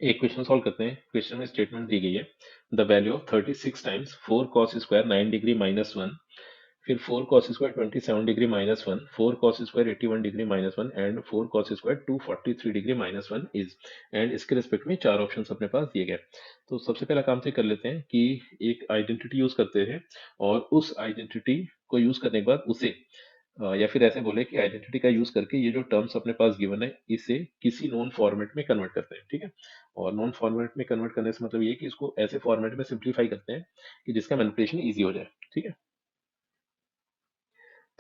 एक question solve करते हैं। क्वेश्चन में स्टेटमेंट दी गई है, the value of 36 times 4 cos square 9 degree minus 1, फिर 4 cos square 27 degree minus 1, 4 cos square 81 degree minus 1 and 4 cos square 243 degree minus 1 is. And इसके respect में चार ऑप्शंस अपने पास दिए गए। तो सबसे पहला काम तो ये कर लेते हैं कि एक आइडेंटिटी यूज करते हैं और उस आइडेंटिटी को यूज करने के बाद उसे या फिर ऐसे बोले कि आइडेंटिटी का यूज करके ये जो टर्म्स अपने पास गिवन है इसे किसी नॉन फॉर्मेट में कन्वर्ट करते हैं, ठीक है। और नॉन फॉर्मेट में कन्वर्ट करने से मतलब ये कि इसको ऐसे फॉर्मेट में सिंप्लीफाई करते हैं कि जिसका मैनिपुलेशन इजी हो जाए, ठीक है।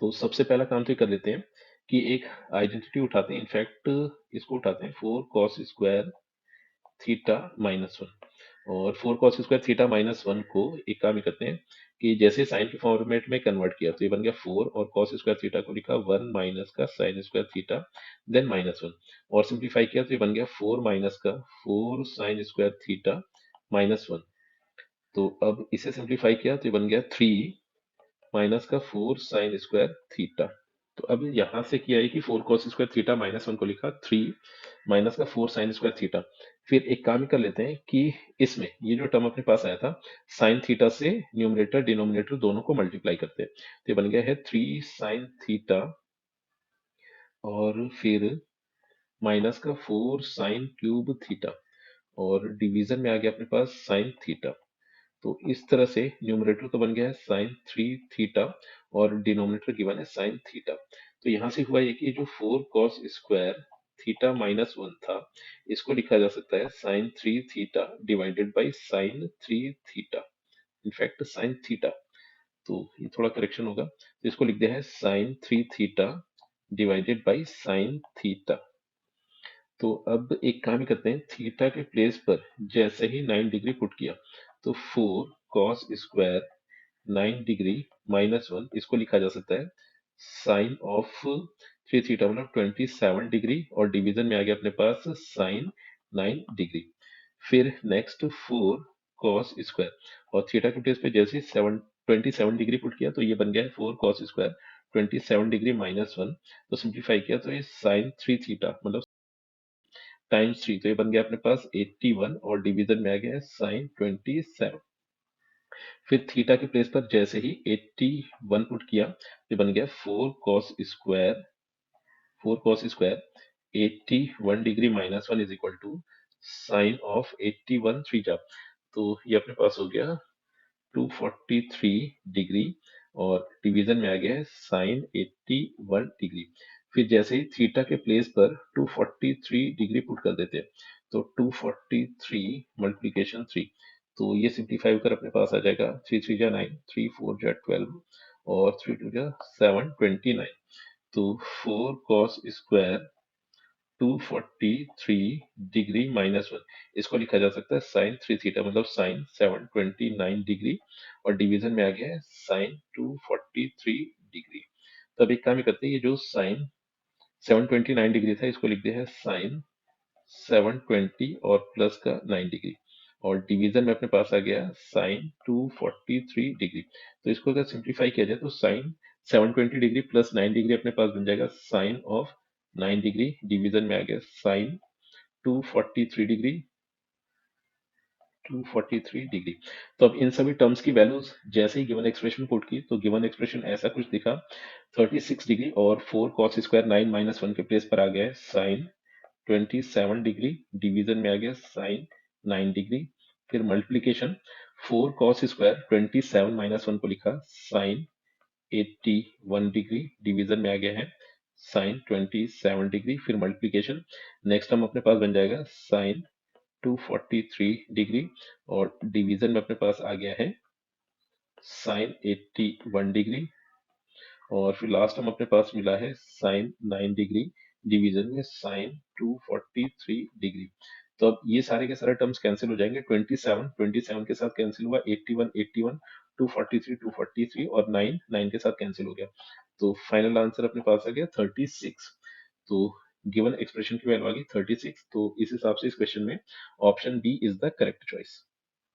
तो सबसे पहला काम तो ये कर लेते हैं कि एक आइडेंटिटी उठाते हैं, इनफैक्ट इसको उठाते हैं 4 cos स्क्वायर थीटा माइनस 1। और 4 cos स्क्वायर थीटा माइनस 1 को एक काम ही करते हैं कि जैसे साइन के फॉर्मेट में कन्वर्ट किया तो ये बन गया 4, और कॉस स्क्वायर थीटा को लिखा 1 माइनस का sine square theta then minus 1, और सिंप्लीफाई किया तो ये बन गया 4 माइनस का 4 साइन स्क्वायर थीटा माइनस 1। तो अब इसे सिंप्लीफाई किया तो ये बन गया 3 माइनस का 4 साइन स्क्वायर थीटा। तो अब यहां से किया है कि 4 cos स्क्वायर थीटा माइनस 1 को लिखा 3 माइनस का 4 साइन स्क्वायर थीटा। फिर एक काम ही कर लेते हैं कि इसमें ये जो टर्म अपने पास आया था साइन थीटा से न्यूमरेटर डिनोमिनेटर दोनों को मल्टीप्लाई करते हैं, तो ये बन गया है 3 साइन थीटा और फिर माइनस का 4 साइन क्यूब थीटा, और डिवीजन में आ गया अपने पास साइन थीटा। तो इस तरह से न्यूमरेटर तो बन गया है साइन 3 थीटा और डिनोमिनेटर गिवन है साइन थीटा। तो यहां से हुआ ये कि जो 4 cos स्क्वायर थीटा माइनस 1 था इसको लिखा जा सकता है sine 3 theta divided by sine 3 theta, in fact sine theta. तो ये थोड़ा करेक्शन होगा, तो इसको लिख दिया है sine 3 theta divided by sine theta. तो अब एक काम ही करते हैं, थीटा के प्लेस पर जैसे ही 9 डिग्री पुट किया तो 4 cos स्क्वायर 9 डिग्री माइनस 1 इसको लिखा जा सकता है साइन ऑफ 3 थीटा मतलब 27 डिग्री, और डिवीजन में आ गया अपने पास साइन 9 डिग्री। फिर नेक्स्ट 4 cos स्क्वायर, और थीटा के प्लेस पे जैसे ही 27 डिग्री पुट किया तो ये बन गया है 4 cos स्क्वायर 27 डिग्री माइनस 1। तो सिंप्लीफाई किया तो ये साइन 3 थीटा मतलब टाइम्स 3, तो ये बन गया अपने पास 81, और डिवीजन में आ गया है साइन 27। फिर थीटा के प्लेस पर जैसे ही 81 पुट किया तो बन गया 4 cos square 81 degree minus 1 is equal to sine of 81 theta. तो ये अपने पास हो गया 243 डिग्री, और डिवीजन में आ गया है साइन 81 डिग्री। फिर जैसे ही थीटा के प्लेस पर 243 डिग्री पुट कर देते हैं तो 243 मल्टीप्लीकेशन 3, तो ये सिंप्लीफाई होकर अपने पास आ जाएगा 3 3 जा 9, 3 4 जा 12 और 3 2 जा 7, 29। तो 4 cos स्क्वायर 243 डिग्री माइनस 1 इसको लिखा जा सकता है साइन 3 थीटा मतलब साइन 729 डिग्री, और डिवीजन में आ गया है साइन 243 डिग्री। तो अब एक काम ही करते हैं, ये जो साइन 729 डिग्री था इसको लिख दिया है साइन 720 और प्लस का 9 डिग्री, और डिवीजन में अपने पास आ गया साइन 243 डिग्री। तो इसको अगर सिंप्लीफाई किया जाए तो साइन 720 डिग्री प्लस 9 डिग्री अपने पास बन जाएगा साइन ऑफ 9 डिग्री, डिवीजन में आ गया साइन 243 डिग्री 243 डिग्री। तो अब इन सभी टर्म्स की वैल्यूज जैसे ही गिवन एक्सप्रेशन पुट की तो गिवन एक्सप्रेशन ऐसा कुछ दिखा 36 डिग्री, और 4 cos स्क्वायर 9 माइनस 1 के प्लेस पर आ गया है साइन 27 डिग्री, डिवीजन में आ गया साइन 9 डिग्री। फिर मल्टीप्लीकेशन 4 cos स्क्वायर 27 माइनस 1 को लिखा साइन 81 डिग्री, डिवीजन में आ गया है साइन 27 डिग्री। फिर मल्टीप्लीकेशन नेक्स्ट हम अपने पास बन जाएगा साइन 243 डिग्री, और डिवीजन में अपने पास आ गया है साइन 81 डिग्री, और फिर लास्ट हम अपने पास मिला है साइन 9 डिग्री, डिवीजन में साइन 243 डिग्री। तो अब ये सारे के सारे टर्म्स कैंसिल हो जाएंगे, 27 के साथ कैंसिल हुआ, 81 243 और 9 के साथ कैंसिल हो गया। तो फाइनल आंसर अपने पास आ गया 36। तो गिवन एक्सप्रेशन की वैल्यू आ गई 36, तो इस हिसाब से इस क्वेश्चन में option B is the correct choice.